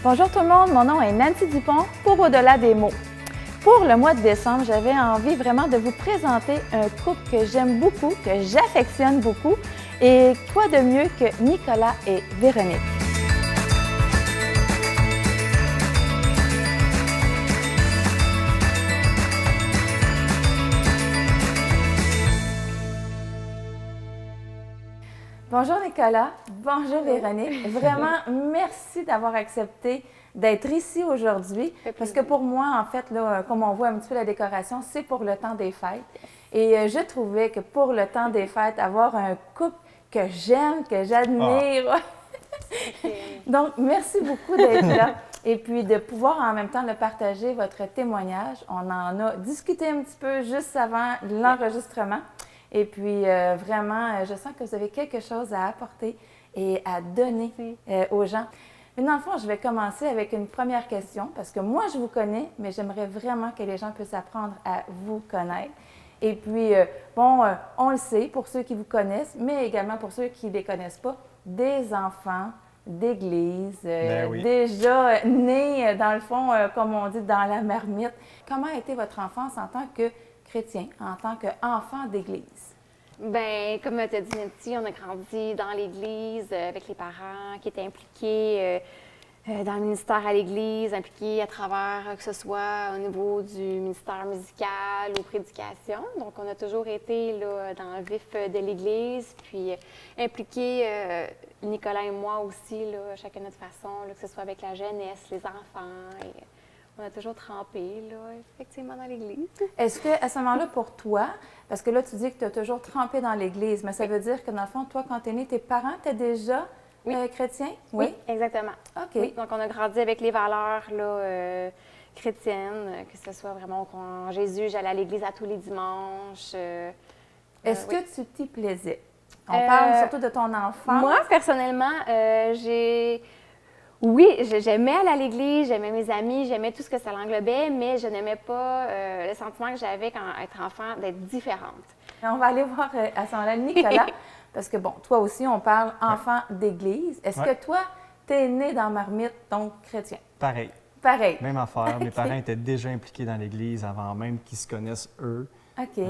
Bonjour tout le monde, mon nom est Nancy Dupont pour Au-delà des mots. Pour le mois de décembre, j'avais envie vraiment de vous présenter un couple que j'aime beaucoup, que j'affectionne beaucoup. Et quoi de mieux que Nicolas et Véronique? Bonjour Nicolas, bonjour Véronique. Vraiment, merci d'avoir accepté d'être ici aujourd'hui. Parce que pour moi, en fait, là, comme on voit un petit peu la décoration, c'est pour le temps des fêtes. Et je trouvais que pour le temps des fêtes, avoir un couple que j'aime, que j'admire. Donc, merci beaucoup d'être là. Et puis de pouvoir en même temps le partager, votre témoignage. On en a discuté un petit peu juste avant l'enregistrement. Et puis, vraiment, je sens que vous avez quelque chose à apporter et à donner aux gens. Mais dans le fond, je vais commencer avec une première question parce que moi, je vous connais, mais j'aimerais vraiment que les gens puissent apprendre à vous connaître. Et puis, on le sait pour ceux qui vous connaissent, mais également pour ceux qui ne les connaissent pas, des enfants d'église, déjà nés, dans le fond, comme on dit, dans la marmite. Comment a été votre enfance en tant que chrétien, en tant qu'enfant d'église? Bien, comme tu as dit, Nancy, on a grandi dans l'Église avec les parents qui étaient impliqués dans le ministère à l'Église, impliqués à travers, que ce soit au niveau du ministère musical ou prédication. Donc, on a toujours été là, dans le vif de l'Église, puis impliqués, Nicolas et moi aussi, là, chacun notre façon, là, que ce soit avec la jeunesse, les enfants. On a toujours trempé, là, effectivement, dans l'Église. Est-ce qu'à ce moment-là, pour toi, parce que là, tu dis que tu as toujours trempé dans l'Église, mais ça veut dire que, dans le fond, toi, quand tu es né, tes parents étaient déjà chrétiens? Oui, exactement. OK. Oui, donc, on a grandi avec les valeurs là, chrétiennes, que ce soit vraiment en Jésus, j'allais à l'Église à tous les dimanches. Est-ce que tu t'y plaisais? On parle surtout de ton enfant. Moi, personnellement, Oui, j'aimais aller à l'église, j'aimais mes amis, j'aimais tout ce que ça l'englobait, mais je n'aimais pas le sentiment que j'avais quand être enfant d'être différente. On va aller voir à ce moment-là Nicolas, parce que, bon, toi aussi, on parle enfant d'église. Est-ce que toi, tu es né dans Marmite, donc chrétien? Pareil. Pareil. Même affaire. Mes parents étaient déjà impliqués dans l'Église avant même qu'ils se connaissent eux. OK.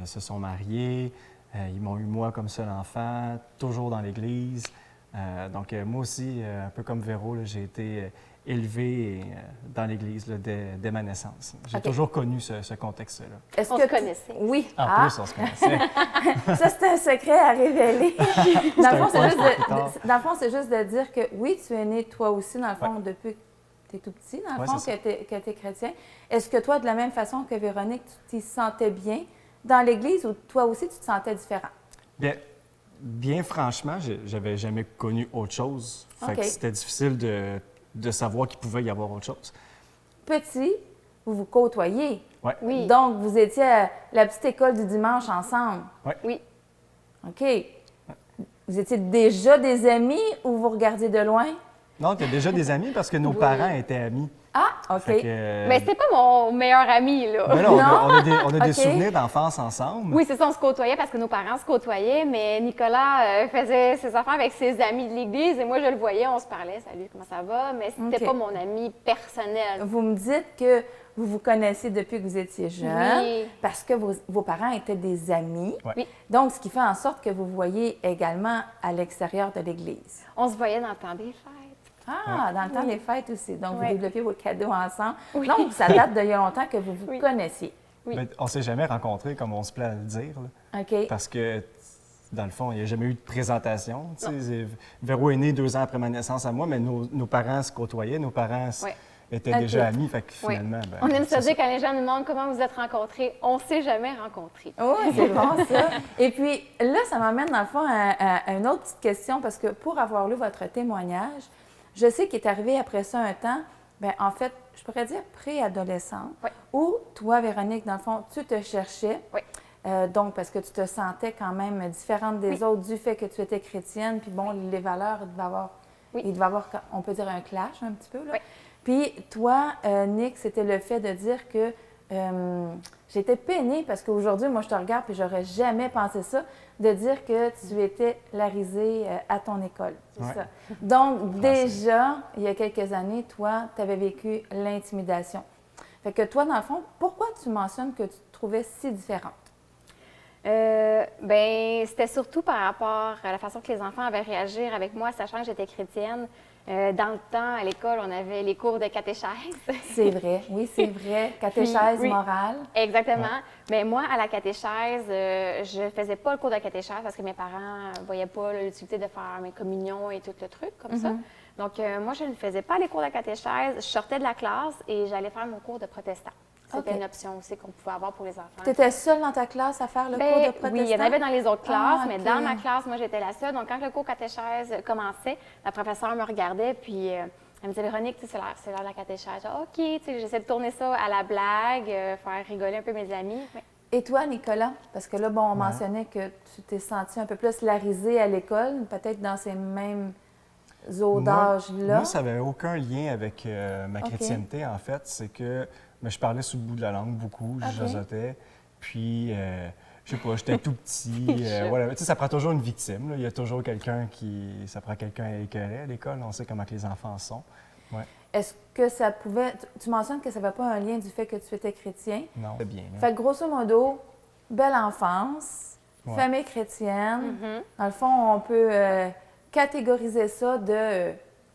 Se sont mariés. Ils m'ont eu moi comme seul enfant, toujours dans l'Église. Donc, moi aussi, un peu comme Véro, j'ai été élevé dans l'Église dès ma naissance. J'ai toujours connu ce contexte-là. Est-ce qu'on se connaissait? Oui. En plus, on se connaissait. Ça, c'est un secret à révéler. Dans le fond, c'est juste de dire que oui, tu es né toi aussi, dans le fond, depuis que tu es tout petit, dans le fond, que tu es chrétien. Est-ce que toi, de la même façon que Véronique, tu t'y sentais bien dans l'Église ou toi aussi, tu te sentais différent? Bien franchement, j'avais jamais connu autre chose. Fait que c'était difficile de savoir qu'il pouvait y avoir autre chose. Petit, vous vous côtoyez. Oui. Donc, vous étiez à la petite école du dimanche ensemble. Oui. OK. Vous étiez déjà des amis ou vous regardiez de loin? Non, tu as déjà des amis parce que nos parents étaient amis. Ah, OK. Mais c'était pas mon meilleur ami, là. Mais non, on a des souvenirs d'enfance ensemble. Oui, c'est ça, on se côtoyait parce que nos parents se côtoyaient, mais Nicolas faisait ses affaires avec ses amis de l'église et moi, je le voyais, on se parlait, salut, comment ça va? Mais c'était pas mon ami personnel. Vous me dites que vous vous connaissez depuis que vous étiez jeune parce que vos parents étaient des amis. Oui. Donc, ce qui fait en sorte que vous voyez également à l'extérieur de l'église. On se voyait dans le temps des fêtes. Ah, dans le temps des fêtes aussi. Donc, vous développez vos cadeaux ensemble. Oui. Donc, ça date d'il y a longtemps que vous vous connaissiez. Oui. Mais on ne s'est jamais rencontrés, comme on se plaît à le dire. Là. OK. Parce que, dans le fond, il n'y a jamais eu de présentation. Véro est né 2 ans après ma naissance à moi, mais nos parents se côtoyaient, nos parents étaient déjà amis. Fait que finalement, on aime se dire quand les gens nous demandent comment vous êtes rencontrés, on ne s'est jamais rencontrés. Oui, c'est bon ça. Et puis là, ça m'amène dans le fond à une autre petite question parce que pour avoir lu votre témoignage, je sais qu'il est arrivé après ça un temps, bien, en fait, je pourrais dire préadolescente, où toi, Véronique, dans le fond, tu te cherchais. Donc, parce que tu te sentais quand même différente des autres du fait que tu étais chrétienne. Puis bon, les valeurs, il devait avoir, on peut dire, un clash un petit peu. Là. Puis toi, Nick, c'était le fait de dire que j'étais peinée parce qu'aujourd'hui, moi, je te regarde et j'aurais jamais pensé ça, de dire que tu étais larisée à ton école. C'est Ouais. ça. Donc, déjà, il y a quelques années, toi, tu avais vécu l'intimidation. Fait que toi, dans le fond, pourquoi tu mentionnes que tu te trouvais si différente? C'était surtout par rapport à la façon que les enfants avaient réagi avec moi, sachant que j'étais chrétienne. Dans le temps, à l'école, on avait les cours de catéchèse. C'est vrai, oui, c'est vrai. Catéchèse Oui. morale. Exactement. Ouais. Mais moi, à la catéchèse, je faisais pas le cours de catéchèse parce que mes parents ne voyaient pas l'utilité de faire mes communions et tout le truc comme ça. Donc, moi, je ne faisais pas les cours de catéchèse. Je sortais de la classe et j'allais faire mon cours de protestant. C'était OK. une option aussi qu'on pouvait avoir pour les enfants. Tu étais seule dans ta classe à faire le cours de protestant? Oui, il y en avait dans les autres classes, Ah, mais OK. dans ma classe, moi, j'étais la seule. Donc, quand le cours catéchèse commençait, la professeure me regardait, puis elle me disait, Véronique, c'est l'heure de la catéchèse. OK, j'essaie de tourner ça à la blague, faire rigoler un peu mes amis. Mais... Et toi, Nicolas? Parce que là, bon, on mentionnait que tu t'es senti un peu plus larisé à l'école, peut-être dans ces mêmes eaux d'âge-là. Moi, ça n'avait aucun lien avec ma OK. chrétienté, en fait. C'est que je parlais sous le bout de la langue beaucoup, je OK. josotais. Puis, je sais pas, j'étais tout petit. Voilà. Tu sais, ça prend toujours une victime, là. Il y a toujours quelqu'un ça prend quelqu'un à écœurer à l'école. On sait comment que les enfants sont. Ouais. Est-ce que ça pouvait... Tu mentionnes que ça n'avait pas un lien du fait que tu étais chrétien. Non, c'est bien. Là. Fait que grosso modo, belle enfance, Ouais. famille chrétienne. Dans le fond, on peut catégoriser ça de...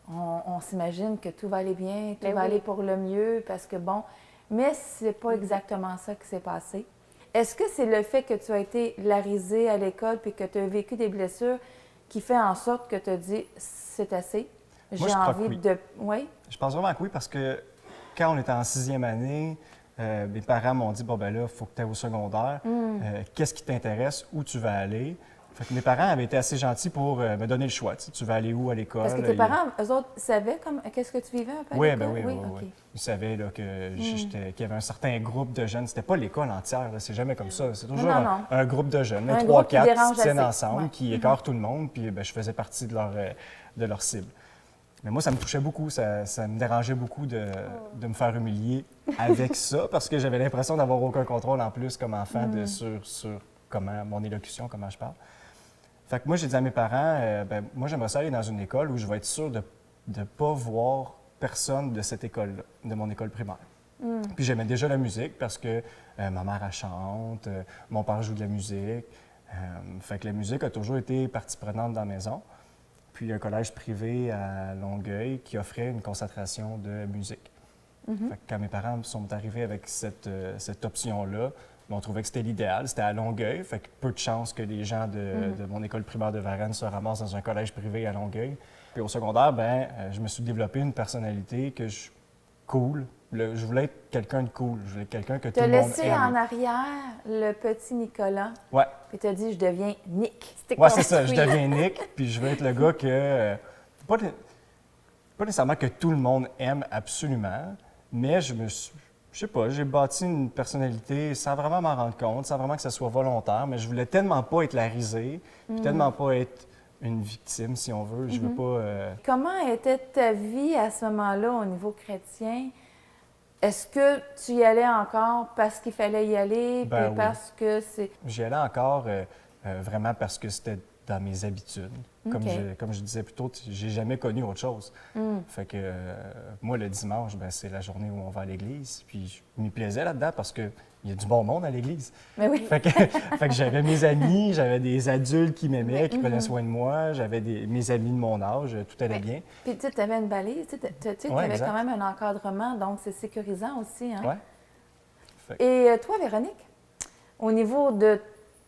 on s'imagine que tout va aller bien, tout Ben va oui. aller pour le mieux, parce que bon... Mais c'est pas exactement ça qui s'est passé. Est-ce que c'est le fait que tu as été larisée à l'école puis que tu as vécu des blessures qui fait en sorte que tu as dit « c'est assez, Moi, j'ai je crois envie que oui. de... » Oui? Je pense vraiment que oui, parce que quand on était en 6e année, mes parents m'ont dit, bon, ben là, il faut que tu ailles au secondaire. Qu'est-ce qui t'intéresse? Où tu vas aller? Fait que mes parents avaient été assez gentils pour me donner le choix. Tu vas aller où à l'école? Parce que tes parents, eux autres, savaient qu'est-ce que tu vivais un peu à Oui, l'école? ben oui, OK. oui. Ils savaient là, qu'il y avait un certain groupe de jeunes. C'était pas l'école entière, là, c'est jamais comme ça. C'est toujours Non. un groupe de jeunes, Un 3-4 groupe qui qui dérange se tiennent assez. ensemble, Ouais. qui écartent tout le monde, puis ben, je faisais partie de leur cible. Mais moi, ça me touchait beaucoup, ça me dérangeait beaucoup de me faire humilier avec ça, parce que j'avais l'impression d'avoir aucun contrôle en plus comme enfant sur comment mon élocution, comment je parle. Fait que moi, j'ai dit à mes parents, moi, j'aimerais ça aller dans une école où je vais être sûr de ne pas voir personne de cette école-là, de mon école primaire. Puis j'aimais déjà la musique parce que ma mère, elle chante, mon père joue de la musique. Fait que la musique a toujours été partie prenante dans la maison. Puis il y a un collège privé à Longueuil qui offrait une concentration de musique. Fait que quand mes parents sont arrivés avec cette option-là, on trouvait que c'était l'idéal. C'était à Longueuil, fait que peu de chances que les gens de mon école primaire de Varennes se ramassent dans un collège privé à Longueuil. Puis au secondaire, je me suis développé une personnalité cool. Je voulais être quelqu'un de cool. Je voulais être quelqu'un que tout Tu as le monde laissé aime. en arrière le petit Nicolas, Ouais. puis tu as dit « je deviens Nick C'était Ouais, c'est ça. Je construit. deviens Nick, puis je veux être le gars que... pas nécessairement que tout le monde aime absolument, mais je sais pas, j'ai bâti une personnalité sans vraiment m'en rendre compte, sans vraiment que ça soit volontaire, mais je voulais tellement pas être la risée, puis tellement pas être une victime, si on veut. Je veux pas... ». Comment était ta vie à ce moment-là au niveau chrétien? Est-ce que tu y allais encore parce qu'il fallait y aller, Ben puis oui. parce que c'est... J'y allais encore vraiment parce que c'était dans mes habitudes. Comme, OK. comme je disais plus tôt, j'ai jamais connu autre chose. Fait que moi, le dimanche, c'est la journée où on va à l'église. Puis je m'y plaisais là-dedans parce qu'il y a du bon monde à l'église. Mais oui. Fait que j'avais mes amis, j'avais des adultes qui m'aimaient, qui prenaient soin de moi, j'avais mes amis de mon âge, tout allait bien. Puis tu sais, tu avais une balise, tu Ouais, avais exact. quand même un encadrement, donc c'est sécurisant aussi. Hein? Ouais. Fait Et toi, Véronique, au niveau de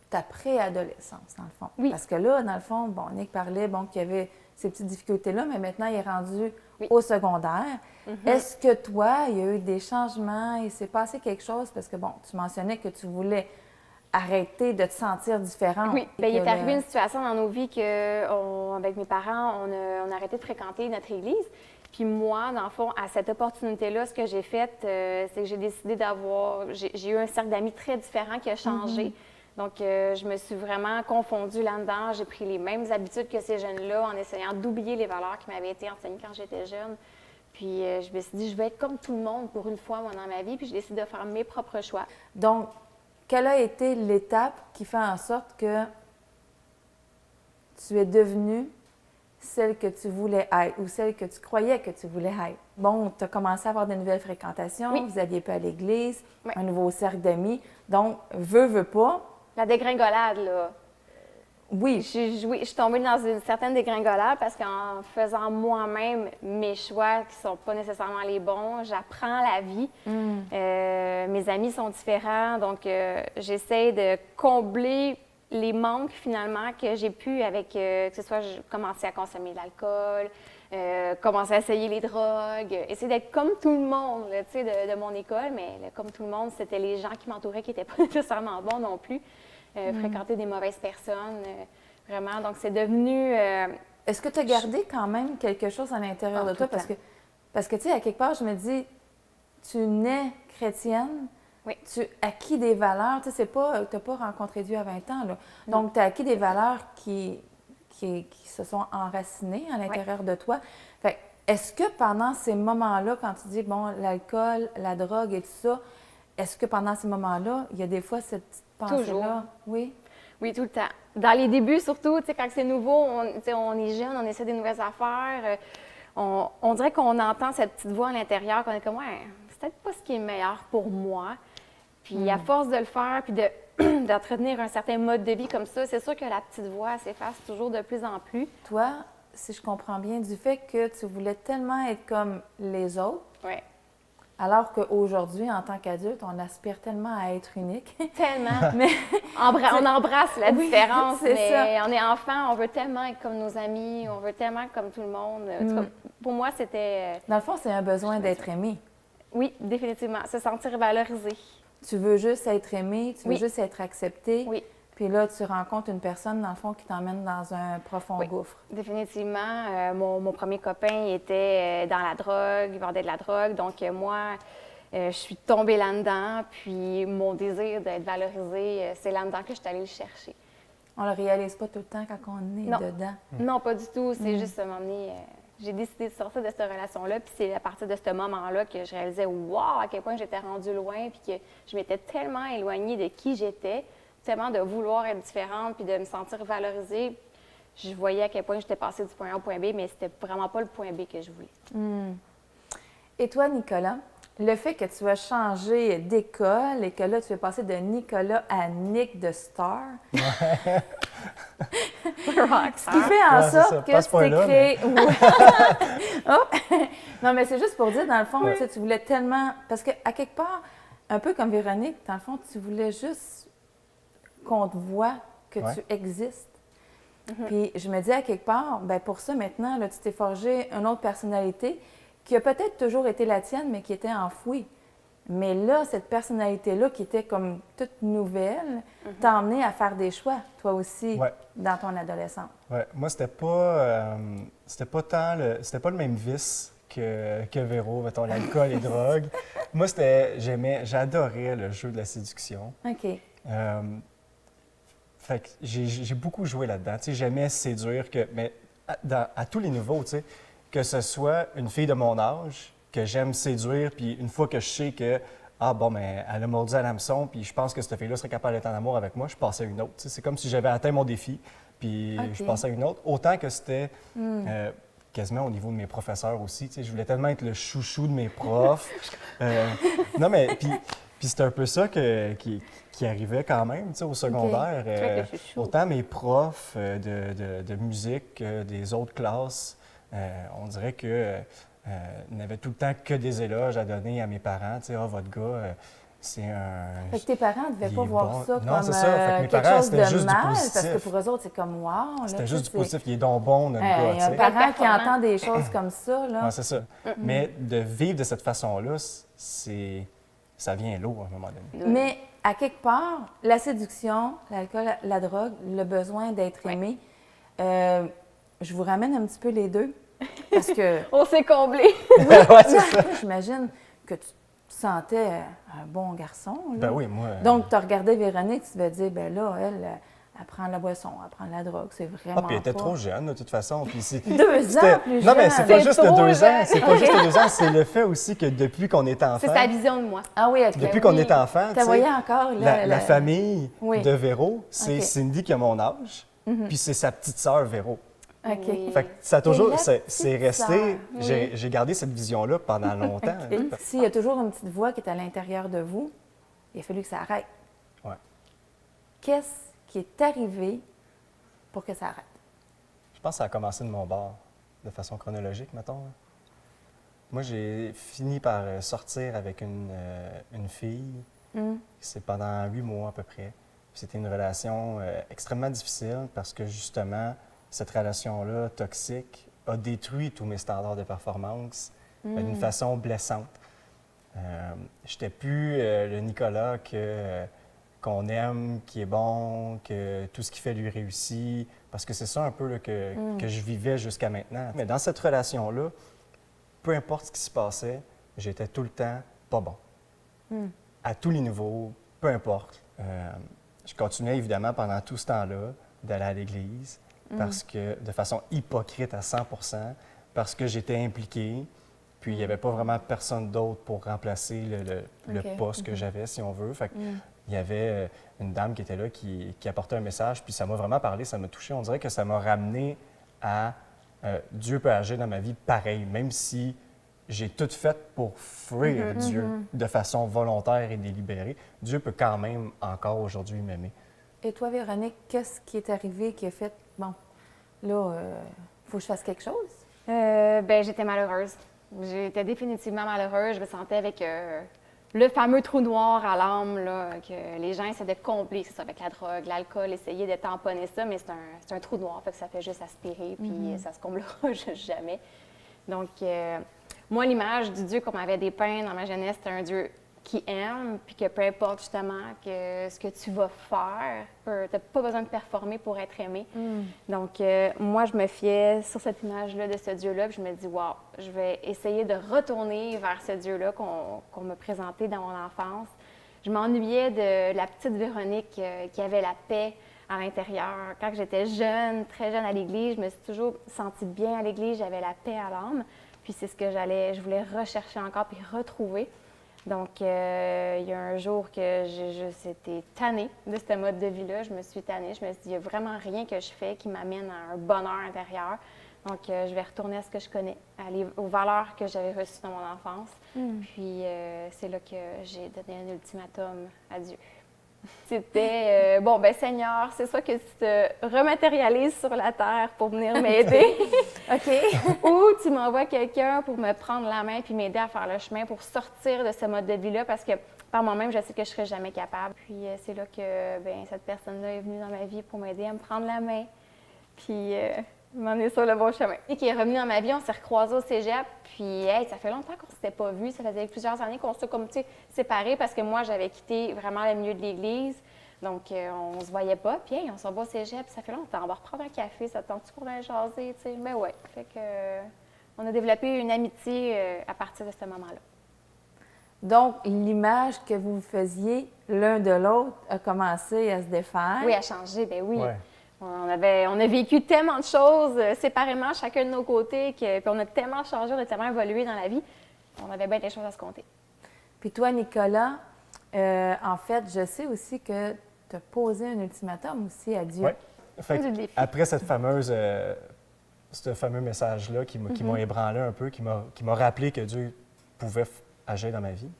ta préadolescence, dans le fond. Oui. Parce que là, dans le fond, bon, Nick parlait qu'il y avait ces petites difficultés-là, mais maintenant, il est rendu Oui. au secondaire. Est-ce que toi, il y a eu des changements, il s'est passé quelque chose? Parce que, bon, tu mentionnais que tu voulais arrêter de te sentir différente. Oui, et il est que arrivé une situation dans nos vies que, avec mes parents, on a arrêté de fréquenter notre église. Puis moi, dans le fond, à cette opportunité-là, ce que j'ai fait, c'est que j'ai décidé j'ai eu un cercle d'amis très différent qui a changé. Donc, je me suis vraiment confondue là-dedans. J'ai pris les mêmes habitudes que ces jeunes-là en essayant d'oublier les valeurs qui m'avaient été enseignées quand j'étais jeune. Puis je me suis dit, je vais être comme tout le monde pour une fois moi, dans ma vie, puis j'ai décidé de faire mes propres choix. Donc, quelle a été l'étape qui fait en sorte que tu es devenue celle que tu voulais être ou celle que tu croyais que tu voulais être? Bon, tu as commencé à avoir de nouvelles fréquentations, Oui. vous alliez pas à l'église, Oui. un nouveau cercle d'amis. Donc, veux pas. La dégringolade, là. Oui, Je suis tombée dans une certaine dégringolade parce qu'en faisant moi-même mes choix qui sont pas nécessairement les bons, j'apprends la vie. Mes amis sont différents, donc j'essaie de combler les manques finalement que j'ai pu avec, que ce soit commencer à consommer de l'alcool, commencer à essayer les drogues, essayer d'être comme tout le monde là, tu sais, de mon école, mais là, comme tout le monde, c'était les gens qui m'entouraient qui n'étaient pas nécessairement bons non plus. Fréquenter des mauvaises personnes, vraiment. Donc, c'est devenu... est-ce que tu as gardé quand même quelque chose à l'intérieur de tout toi? le Parce que tu sais, à quelque part, je me dis, tu nais chrétienne, Oui. tu acquis des valeurs. Tu sais, tu n'as pas rencontré Dieu à 20 ans, là. Donc, tu as acquis des valeurs qui se sont enracinées à l'intérieur de toi. Fait que, est-ce que pendant ces moments-là, quand tu dis, bon, l'alcool, la drogue et tout ça, est-ce que pendant ces moments-là, il y a des fois cette petite pensée-là? Toujours. Oui. Oui, tout le temps. Dans les débuts, surtout, tu sais, quand c'est nouveau, on est jeune, on essaie des nouvelles affaires. On dirait qu'on entend cette petite voix à l'intérieur, qu'on est comme, ouais, c'est peut-être pas ce qui est meilleur pour moi. Puis à force de le faire, puis d'entretenir un certain mode de vie comme ça, c'est sûr que la petite voix s'efface toujours de plus en plus. Toi, si je comprends bien, du fait que tu voulais tellement être comme les autres, Oui. alors qu'aujourd'hui, en tant qu'adulte, on aspire tellement à être unique. Tellement. Mais On embrasse la Oui, différence, c'est mais on est enfant, on veut tellement être comme nos amis, on veut tellement être comme tout le monde. En tout cas, pour moi, c'était... dans le fond, c'est un besoin d'être aimé. Oui, définitivement. Se sentir valorisé. Tu veux juste être aimé, tu veux Oui. juste être accepté. Oui, Puis là, tu rencontres une personne, dans le fond, qui t'emmène dans un profond Oui. gouffre. définitivement. Mon premier copain il était dans la drogue, il vendait de la drogue. Donc, moi, je suis tombée là-dedans. Puis, mon désir d'être valorisée, c'est là-dedans que je suis allée le chercher. On le réalise pas tout le temps quand on est Non. dedans. Non, pas du tout. C'est juste à un moment donné, j'ai décidé de sortir de cette relation-là. Puis c'est à partir de ce moment-là que je réalisais, wow, à quel point j'étais rendue loin. Puis que je m'étais tellement éloignée de qui j'étais, tellement de vouloir être différente, puis de me sentir valorisée. Je voyais à quel point j'étais passée du point A au point B, mais c'était vraiment pas le point B que je voulais. Et toi, Nicolas, le fait que tu as changé d'école et que là, tu es passé de Nicolas à Nick de Star, ce qui fait en Ouais, c'est ça. sorte que Pas ce tu t'es point-là, créé... Hop! Non, mais c'est juste pour dire, dans le fond, tu sais, tu voulais tellement... Parce qu'à quelque part, un peu comme Véronique, dans le fond, tu voulais juste qu'on te voit, que Ouais. tu existes. Puis je me dis, à quelque part, ben pour ça, maintenant, là, tu t'es forgé une autre personnalité qui a peut-être toujours été la tienne, mais qui était enfouie. Mais là, cette personnalité-là, qui était comme toute nouvelle, t'a emmené à faire des choix, toi aussi, Ouais. dans ton adolescence. Ouais. Moi, c'était pas le même vice que Véro, mettons, l'alcool et les drogues. Moi, j'adorais le jeu de la séduction. OK. Fait que j'ai beaucoup joué là-dedans. Tu sais, j'aimais séduire, mais à tous les niveaux, tu sais, que ce soit une fille de mon âge que j'aime séduire, puis une fois que je sais que, ah bon, mais elle a mordu à l'hameçon, puis je pense que cette fille-là serait capable d'être en amour avec moi, je passais à une autre. Tu sais, c'est comme si j'avais atteint mon défi, puis OK. je passais à une autre. Autant que c'était quasiment au niveau de mes professeurs aussi. Tu sais, je voulais tellement être le chouchou de mes profs. Non, mais puis c'était un peu ça qui arrivait quand même, tu sais, au secondaire. Tu veux être le chouchou. Autant mes profs de musique des autres classes, on dirait que n'avaient tout le temps que des éloges à donner à mes parents. Tu sais, ah, votre gars, c'est un... Fait que tes parents ne devaient il pas est voir bon. ça Non, comme c'est ça. Fait que mes quelque parents, chose c'était de juste du mal, parce que positif. pour eux autres, c'est comme « wow ». C'était juste du positif. Il est donc bon, notre Il gars, y a tu un sais. parent qui Performant. entend des choses comme ça, là. Ouais, c'est ça. Mais de vivre de cette façon-là, ça vient lourd à un moment donné. Mais à quelque part, la séduction, l'alcool, la drogue, le besoin d'être aimé, je vous ramène un petit peu les deux. Parce que On s'est comblé. Ouais, c'est ça. j'imagine que tu te sentais un bon garçon. Là. Ben oui, moi... Donc, tu as regardé Véronique, tu te vas dire, ben là, elle elle prend la boisson, elle prend la drogue. C'est vraiment. Ah, puis elle était pas... trop jeune, de toute façon. Puis 2 ans plus Non, mais jeune. c'est pas juste le trop 2 ans. jeune. C'est pas juste le 2 ans. C'est le fait aussi que depuis qu'on est enfant. C'est sa vision de moi. Ah oui, OK. Depuis qu'on est enfant, Tu tu sais, voyais encore la famille Oui. de Véro, c'est OK. Cindy qui a mon âge, puis c'est sa petite sœur Véro. OK. Oui. Fait que ça a toujours, la c'est petite resté, sœur, j'ai gardé cette vision-là pendant longtemps. OK. S'il y a toujours une petite voix qui est à l'intérieur de vous, il a fallu que ça arrête. Ouais. Qu'est-ce qui est arrivé pour que ça arrête? Je pense que ça a commencé de mon bord, de façon chronologique, mettons. Là. Moi, j'ai fini par sortir avec une fille. C'est pendant 8 mois à peu près. C'était une relation extrêmement difficile parce que justement, cette relation-là toxique a détruit tous mes standards de performance d'une façon blessante. Je n'étais plus le Nicolas qu'on aime, qui est bon, que tout ce qu'il fait lui réussit, parce que c'est ça un peu là, que je vivais jusqu'à maintenant. Mais dans cette relation-là, peu importe ce qui se passait, j'étais tout le temps pas bon. À tous les niveaux, peu importe. Je continuais évidemment pendant tout ce temps-là d'aller à l'église, parce que de façon hypocrite à 100 parce que j'étais impliqué, puis il n'y avait pas vraiment personne d'autre pour remplacer le OK. poste que j'avais, si on veut. Fait que il y avait une dame qui était là qui apportait un message, puis ça m'a vraiment parlé, ça m'a touché. On dirait que ça m'a ramené à Dieu peut agir dans ma vie pareil, même si j'ai tout fait pour fuir Dieu de façon volontaire et délibérée. Dieu peut quand même encore aujourd'hui m'aimer. Et toi, Véronique, qu'est-ce qui est arrivé qui a fait, bon, là, faut que je fasse quelque chose? Ben, j'étais malheureuse. J'étais définitivement malheureuse. Je me sentais avec le fameux trou noir à l'âme là, que les gens essaient de combler, c'est ça, avec la drogue, l'alcool, essayer de tamponner ça, mais c'est un trou noir, fait que ça fait juste aspirer, puis ça se comblera juste jamais. Donc, moi, l'image du Dieu qu'on m'avait dépeint dans ma jeunesse, c'était un Dieu qui aime, puis que peu importe justement que ce que tu vas faire, tu n'as pas besoin de performer pour être aimé. Donc, moi, je me fiais sur cette image-là de ce Dieu-là, puis je me dis, wow, je vais essayer de retourner vers ce Dieu-là qu'on m'a présenté dans mon enfance. Je m'ennuyais de la petite Véronique qui avait la paix à l'intérieur. Quand j'étais jeune, très jeune à l'Église, je me suis toujours sentie bien à l'Église, j'avais la paix à l'âme, puis c'est ce que je voulais rechercher encore puis retrouver. Donc, il y a un jour que j'étais tannée de ce mode de vie-là. Je me suis tannée. Je me suis dit, il n'y a vraiment rien que je fais qui m'amène à un bonheur intérieur. Donc, je vais retourner à ce que je connais, aux valeurs que j'avais reçues dans mon enfance. Puis, c'est là que j'ai donné un ultimatum à Dieu. C'était, bon, ben Seigneur, c'est ça que tu te rematérialises sur la terre pour venir m'aider. OK. Ou tu m'envoies quelqu'un pour me prendre la main puis m'aider à faire le chemin pour sortir de ce mode de vie-là parce que par moi-même, je sais que je ne serai jamais capable. Puis c'est là que ben, cette personne-là est venue dans ma vie pour m'aider à me prendre la main puis m'emmener sur le bon chemin. Et qui est revenu dans ma vie, on s'est recroisés au cégep. Puis hey, ça fait longtemps qu'on ne s'était pas vus. Ça faisait plusieurs années qu'on s'était comme, tu sais, séparés parce que moi, j'avais quitté vraiment le milieu de l'Église. Donc, on ne se voyait pas. Puis, hey, on s'en va au cégep, ça fait longtemps. On va reprendre un café, ça te tente-tu qu'on aille jaser? Tu sais? Ben ouais. Fait que, on a développé une amitié à partir de ce moment-là. Donc, l'image que vous faisiez l'un de l'autre a commencé à se défaire. Oui, à changer, ben oui. Ouais. On a vécu tellement de choses séparément, chacun de nos côtés, puis on a tellement changé, on a tellement évolué dans la vie. On avait bien des choses à se compter. Puis toi, Nicolas, en fait, je sais aussi que tu as posé un ultimatum aussi à Dieu. Ouais. Fait que Du défi. après ce fameux message-là qui m'a ébranlé un peu, qui m'a rappelé que Dieu pouvait agir dans ma vie,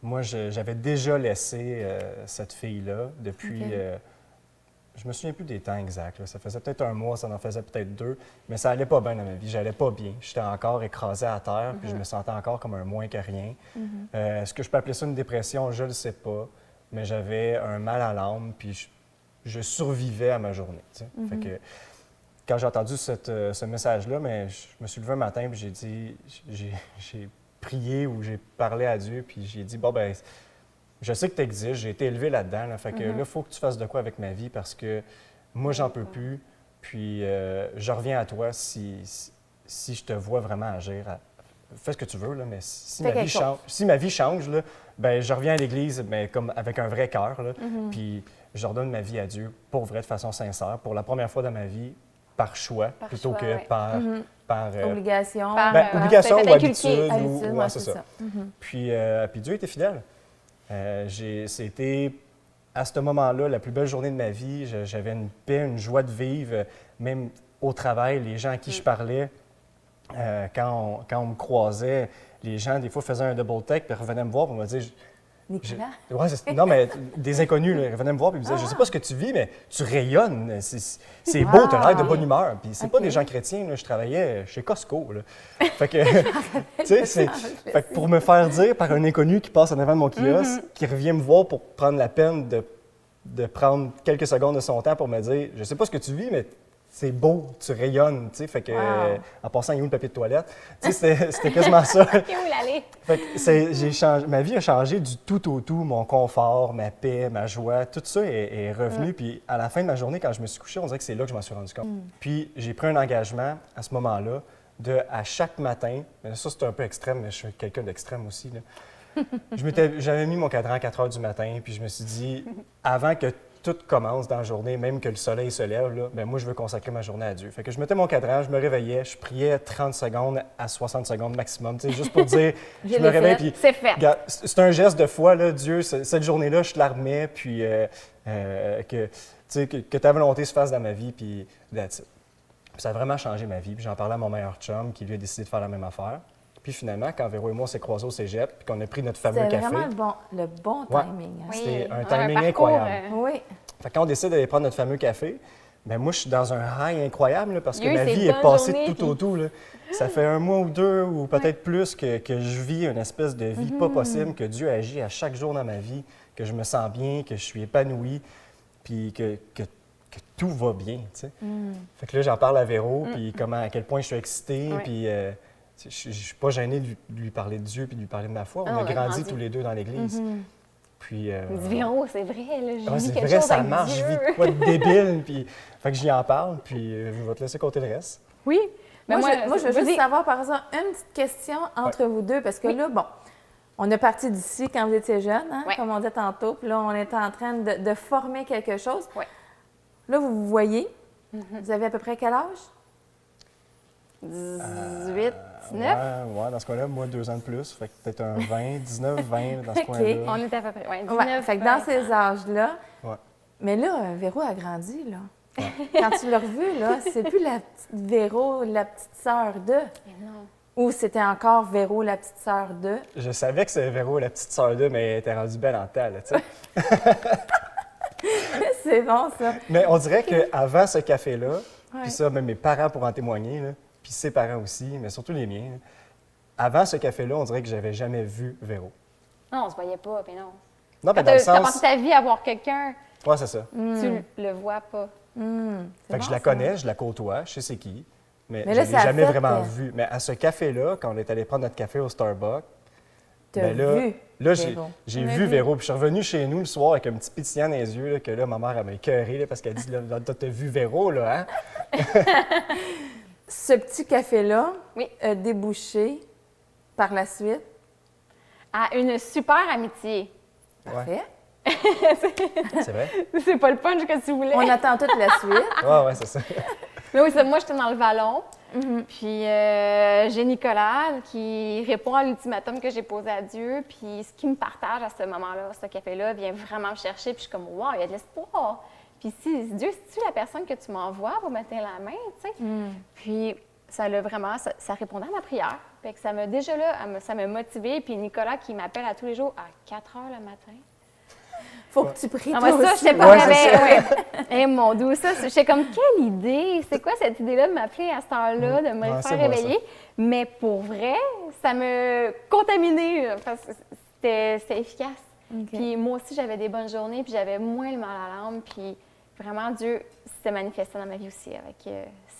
moi, j'avais déjà laissé cette fille-là depuis... OK. Je me souviens plus des temps exacts. Là. Ça faisait peut-être 1 mois, ça en faisait peut-être 2, mais ça allait pas bien dans ma vie. J'allais pas bien. J'étais encore écrasé à terre, puis je me sentais encore comme un moins que rien. Est-ce que je peux appeler ça une dépression? Je le sais pas, mais j'avais un mal à l'âme, puis je survivais à ma journée. Tu sais. Fait que, quand j'ai entendu ce message-là, mais je me suis levé un matin, puis j'ai dit, j'ai prié ou j'ai parlé à Dieu, puis j'ai dit, bon, ben je sais que tu existes, j'ai été élevé là-dedans, là, fait que là, il faut que tu fasses de quoi avec ma vie parce que moi, j'en peux plus. Puis, je reviens à toi si je te vois vraiment agir. Fais ce que tu veux, là, mais si ma vie change, là, ben, je reviens à l'Église, mais comme avec un vrai cœur. Là, puis, je redonne ma vie à Dieu pour vrai, de façon sincère, pour la première fois dans ma vie, par choix, plutôt que par, Obligation. obligation ou inculqué. habitude. Ouais, C'est ça. Puis Dieu était fidèle. C'était à ce moment-là la plus belle journée de ma vie. J'avais une paix, une joie de vivre, même au travail, les gens à qui je parlais, quand on me croisait, les gens, des fois, faisaient un double take, puis revenaient me voir pour me dire... Nicolas? Non, mais des inconnus, là, ils revenaient me voir et me disaient, je sais pas ce que tu vis, mais tu rayonnes, c'est beau, tu as l'air de bonne humeur. Puis c'est pas des gens chrétiens, là, je travaillais chez Costco. Là. Fait que, tu sais, fait que pour me faire dire par un inconnu qui passe en avant de mon kiosque, qui revient me voir pour prendre la peine de prendre quelques secondes de son temps pour me dire, je sais pas ce que tu vis, mais c'est beau, tu rayonnes, tu sais, fait que, en passant, il y a où le papier de toilette? Tu sais, c'était quasiment ça. Fait que ma vie a changé du tout au tout, mon confort, ma paix, ma joie, tout ça est revenu. Puis à la fin de ma journée, quand je me suis couché, on dirait que c'est là que je m'en suis rendu compte. Puis j'ai pris un engagement à ce moment-là à chaque matin, mais ça c'est un peu extrême, mais je suis quelqu'un d'extrême aussi, là. J'avais mis mon cadran à 4 heures du matin, puis je me suis dit, avant que tout commence dans la journée, même que le soleil se lève, là, ben moi, je veux consacrer ma journée à Dieu. Fait que je mettais mon cadran, je me réveillais, je priais 30 secondes à 60 secondes maximum, tu sais, juste pour dire, je me réveille, puis... C'est fait. C'est un geste de foi, là, Dieu, cette journée-là, je te la remets, puis que ta volonté se fasse dans ma vie, puis that's it. Puis ça a vraiment changé ma vie, puis j'en parlais à mon meilleur chum, qui lui a décidé de faire la même affaire. Puis finalement, quand Véro et moi, on s'est croisés au cégep, puis qu'on a pris notre fameux café... C'était vraiment le bon timing. Hein? C'était un parcours, timing incroyable. Oui. Fait que quand on décide d'aller prendre notre fameux café, bien moi, je suis dans un high incroyable, là, parce que Oui, ma c'est vie bonne est passée journée, tout au tout. Là. Ça fait 1 mois ou 2, ou peut-être plus, que je vis une espèce de vie pas possible, que Dieu agit à chaque jour dans ma vie, que je me sens bien, que je suis épanoui, puis que tout va bien, tu sais. Fait que là, j'en parle à Véro, puis à quel point je suis excitée, puis... je ne suis pas gêné de lui parler de Dieu puis de lui parler de ma foi. On a grandi tous les deux dans l'Église. Puis, il dit, Véro, c'est vrai, là, j'ai vu c'est quelque vrai, chose ça avec marche, Dieu. je vis de quoi de débile. Puis, fait que j'y en parle, puis je vais te laisser compter le reste. Oui. Mais moi, je veux juste vas-y. savoir, par exemple, une petite question entre vous deux, parce que là, bon, on est parti d'ici quand vous étiez jeune, hein, comme on dit tantôt, puis là, on est en train de former quelque chose. Oui. Là, vous vous voyez, vous avez à peu près quel âge? 18, 19. Ouais, dans ce cas-là, moi, 2 ans de plus. Fait que peut-être un 20, 19, 20, dans ce coin-là. On est à peu près, 19. Ouais, fait que dans ces âges-là, Ouais. mais là, Véro a grandi, là. Quand tu l'as revu, là, c'est plus la petite Véro, la petite sœur de. Mais non. Ou c'était encore Véro, la petite sœur de. Je savais que c'était Véro, la petite sœur d'eux, mais elle était rendue belle en temps, là, tu sais. C'est bon, ça. Mais on dirait qu'avant ce café-là, Ouais. puis ça, même mes parents pourront en témoigner, là, puis ses parents aussi, mais surtout les miens, là, avant ce café-là, on dirait que j'avais jamais vu Véro. Non, on se voyait pas, mais non. Non, mais Quand dans le t'as sens... passé ta vie à voir quelqu'un, Ouais, c'est ça. tu le vois pas. Fait que je la connais, je la côtoie, je sais c'est qui, mais Mais je là, ne ça l'ai a jamais fait, vraiment vu. Mais à ce café-là, quand on est allé prendre notre café au Starbucks, T'as ben là, vu là, Véro. j'ai vu Véro. Puis je suis revenu chez nous le soir avec un petit pétillant dans les yeux, là, que là, ma mère, elle m'a écœuré là, parce qu'elle dit, là, t'as vu Véro, là, hein? Ce petit café-là Oui. a débouché par la suite. À une super amitié. Parfait. C'est vrai? C'est pas le punch que tu voulais. On attend toute la suite. Ouais, c'est ça. Mais oui, moi, j'étais dans le vallon. Puis j'ai Nicolas qui répond à l'ultimatum que j'ai posé à Dieu. Puis ce qui me partage à ce moment-là, ce café-là, vient vraiment me chercher. Puis je suis comme, wow, il y a de l'espoir. Puis si Dieu, c'est-tu la personne que tu m'envoies pour me tenir la main, tu sais? Puis ça l'a vraiment, ça répondait à ma prière. Fait que ça m'a déjà là, ça m'a motivée. Puis Nicolas qui m'appelle à tous les jours à 4 heures le matin. Faut que tu pries Ah, toi ouais, ça, aussi. je t'ai pas Ouais, c'est réveillée. Eh mon Dieu, ça, j'étais comme, quelle idée! C'est quoi cette idée-là de m'appeler à cette heure-là, de me Ouais, c'est faire bon, réveiller? Mais pour vrai, ça me contaminait parce que c'était efficace. OK. Puis moi aussi, j'avais des bonnes journées, puis j'avais moins le mal à l'âme. Puis vraiment, Dieu s'est manifesté dans ma vie aussi avec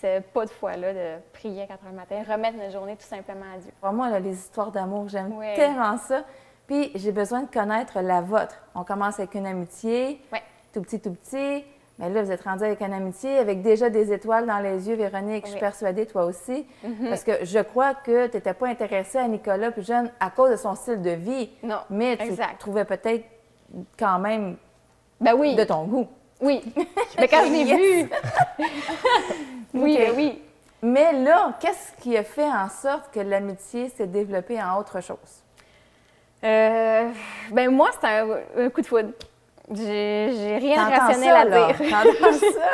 ce pas de foi-là de prier à 4 heures du matin, remettre notre journée tout simplement à Dieu. Pour moi, là, les histoires d'amour, j'aime Ouais. tellement ça. Puis j'ai besoin de connaître la vôtre. On commence avec une amitié, Ouais. tout petit. Mais là, vous êtes rendu avec une amitié, avec déjà des étoiles dans les yeux, Véronique, je suis Oui. persuadée, toi aussi. Parce que je crois que tu n'étais pas intéressée à Nicolas plus jeune à cause de son style de vie. Non, Mais tu exact. trouvais peut-être quand même Ben oui. De ton goût. Oui. Mais quand je l'ai Yes. vu. Oui, Ok. ben oui. Mais là, qu'est-ce qui a fait en sorte que l'amitié s'est développée en autre chose? Ben moi, c'était un coup de foudre. J'ai rien de T'entends rationnel ça, à là? dire. T'entends ça?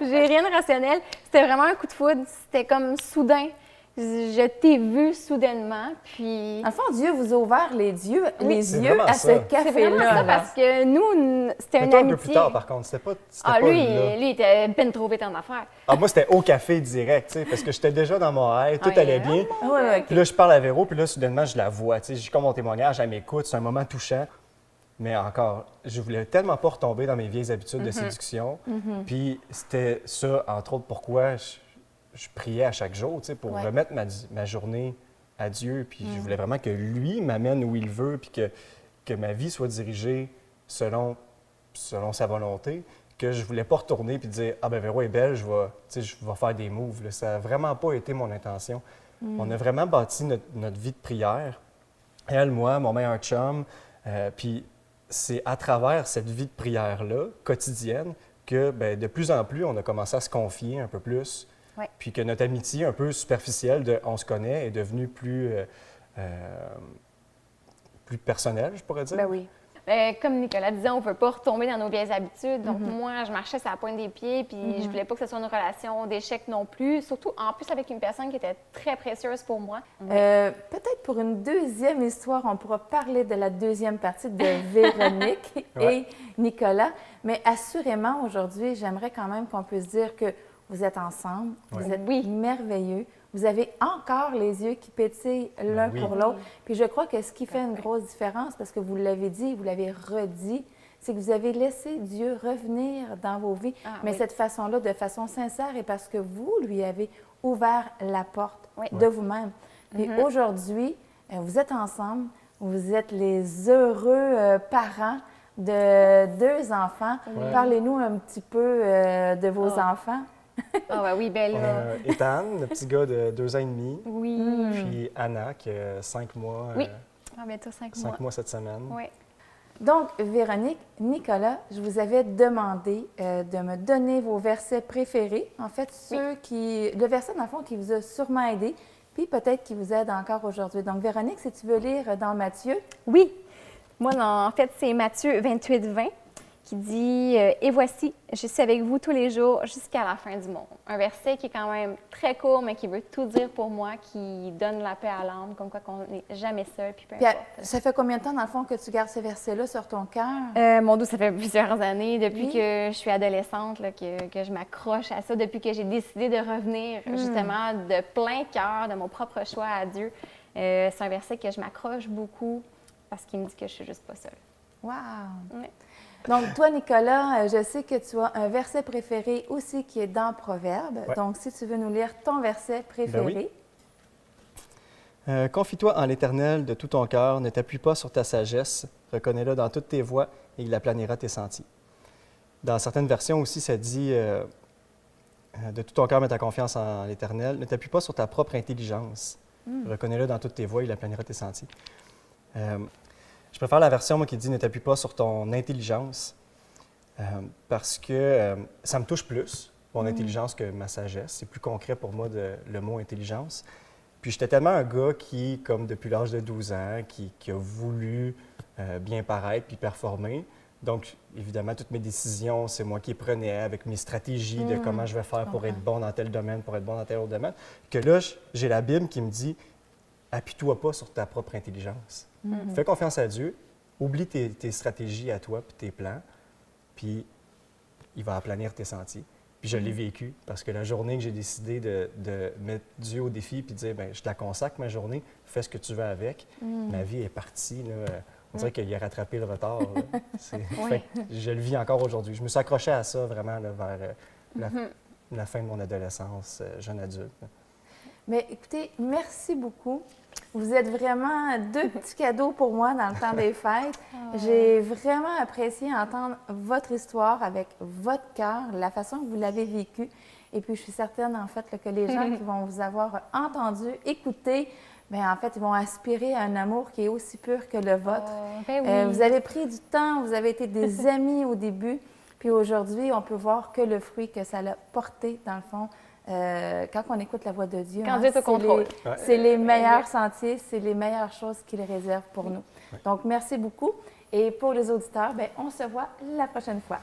J'ai rien de rationnel. C'était vraiment un coup de foudre. C'était comme soudain. Je t'ai vu soudainement, puis... En fond, Dieu vous a ouvert les yeux C'est à vraiment ce ça. C'est café-là. vraiment ça, là. parce que nous, c'était Mais une toi, un amitié. peu plus tard, par contre, c'était pas Ah, pas lui, là. il était ben trop vite en affaires. Ah, moi, c'était au café direct, tu sais, parce que j'étais déjà dans mon air, tout Ah, allait yeah. bien. Ah ouais, ok. Puis là, je parle à Véro, puis là, soudainement, je la vois, tu sais, j'ai comme mon témoignage, elle m'écoute, c'est un moment touchant. Mais encore, je voulais tellement pas retomber dans mes vieilles habitudes de séduction. Puis c'était ça, entre autres, pourquoi je priais à chaque jour, tu sais, pour Ouais. remettre ma journée à Dieu. Puis je voulais vraiment que lui m'amène où il veut, puis que ma vie soit dirigée selon sa volonté. Que je voulais pas retourner puis dire « Ah ben Véro est belle, je vais faire des moves. » là. Ça n'a vraiment pas été mon intention. On a vraiment bâti notre vie de prière. Elle, moi, mon meilleur chum. Puis c'est à travers cette vie de prière-là, quotidienne, que ben, de plus en plus, on a commencé à se confier un peu plus. Ouais. Puis que notre amitié un peu superficielle de « on se connaît » est devenue plus personnelle, je pourrais dire. Ben oui. Comme Nicolas disait, on ne veut pas retomber dans nos vieilles habitudes. Donc, moi, je marchais sur la pointe des pieds, puis je voulais pas que ce soit une relation d'échec non plus. Surtout, en plus, avec une personne qui était très précieuse pour moi. Peut-être pour une deuxième histoire, on pourra parler de la deuxième partie de Véronique Ouais. et Nicolas. Mais assurément, aujourd'hui, j'aimerais quand même qu'on puisse dire que vous êtes ensemble, Ouais. vous êtes Oui. merveilleux, vous avez encore les yeux qui pétillent l'un Oui. pour l'autre. Puis je crois que ce qui fait une grosse différence, parce que vous l'avez dit, vous l'avez redit, c'est que vous avez laissé Dieu revenir dans vos vies, Ah, mais oui. cette façon-là, de façon sincère, et parce que vous lui avez ouvert la porte Oui. de vous-même. Puis aujourd'hui, vous êtes ensemble, vous êtes les heureux parents de 2 enfants. Ouais. Parlez-nous un petit peu de vos Ah. enfants. Ah, ben oui, ben On là. a Ethan, le petit gars de 2 ans et demi, Oui. puis Anna, qui a 5 mois, Oui. Ah, bientôt 5 mois. 5 mois cette semaine. Oui. Donc, Véronique, Nicolas, je vous avais demandé de me donner vos versets préférés. En fait, le verset, dans le fond, qui vous a sûrement aidé, puis peut-être qui vous aide encore aujourd'hui. Donc, Véronique, si tu veux lire dans Matthieu. Oui. Moi, en fait, c'est Matthieu 28, 20 qui dit Et voici, je suis avec vous tous les jours jusqu'à la fin du monde. Un verset qui est quand même très court, mais qui veut tout dire pour moi, qui donne la paix à l'âme, comme quoi qu'on n'est jamais seul, puis peu Puis, importe. ça fait combien de temps, dans le fond, que tu gardes ce verset-là sur ton cœur? Mon dos, ça fait plusieurs années, depuis Oui. que je suis adolescente, là, que je m'accroche à ça, depuis que j'ai décidé de revenir justement de plein cœur, de mon propre choix à Dieu. C'est un verset que je m'accroche beaucoup parce qu'il me dit que je suis juste pas seule. Wow! Ouais. Donc, toi, Nicolas, je sais que tu as un verset préféré aussi qui est dans Proverbes. Ouais. Donc, si tu veux nous lire ton verset préféré. Ben oui. Confie-toi en l'Éternel de tout ton cœur, ne t'appuie pas sur ta sagesse, reconnais-le dans toutes tes voies et il aplanira tes sentiers. Dans certaines versions aussi, ça dit de tout ton cœur, mets ta confiance en l'Éternel, ne t'appuie pas sur ta propre intelligence, reconnais-le dans toutes tes voies, il aplanira tes sentiers. Je préfère la version moi, qui dit ne t'appuie pas sur ton intelligence parce que ça me touche plus, mon intelligence, que ma sagesse. C'est plus concret pour moi le mot intelligence. Puis j'étais tellement un gars qui, comme depuis l'âge de 12 ans, qui a voulu bien paraître puis performer. Donc, évidemment, toutes mes décisions, c'est moi qui les prenais avec mes stratégies de comment je vais faire pour être bon dans tel domaine, pour être bon dans tel autre domaine. Que là, j'ai la Bible qui me dit appuie-toi pas sur ta propre intelligence. Fais confiance à Dieu, oublie tes stratégies à toi puis tes plans, puis il va aplanir tes sentiers. Puis je l'ai vécu parce que la journée que j'ai décidé de mettre Dieu au défi puis de dire ben je te la consacre ma journée, fais ce que tu veux avec, ma vie est partie. Là, on dirait qu'il a rattrapé le retard. Là. Fait que je le vis encore aujourd'hui. Je me suis accroché à ça vraiment là, vers la fin de mon adolescence, jeune adulte. Mais écoutez, merci beaucoup. Vous êtes vraiment 2 petits cadeaux pour moi dans le temps des fêtes. J'ai vraiment apprécié entendre votre histoire avec votre cœur, la façon que vous l'avez vécue. Et puis, je suis certaine, en fait, là, que les gens qui vont vous avoir entendu, écouté, bien, en fait, ils vont aspirer à un amour qui est aussi pur que le vôtre. Ben oui. Vous avez pris du temps, vous avez été des amis au début, puis aujourd'hui, on peut voir que le fruit que ça a porté, dans le fond, quand on écoute la voix de Dieu. Quand Dieu te contrôle. C'est les meilleurs sentiers, c'est les meilleures choses qu'il réserve pour nous. Donc, merci beaucoup. Et pour les auditeurs, bien, on se voit la prochaine fois.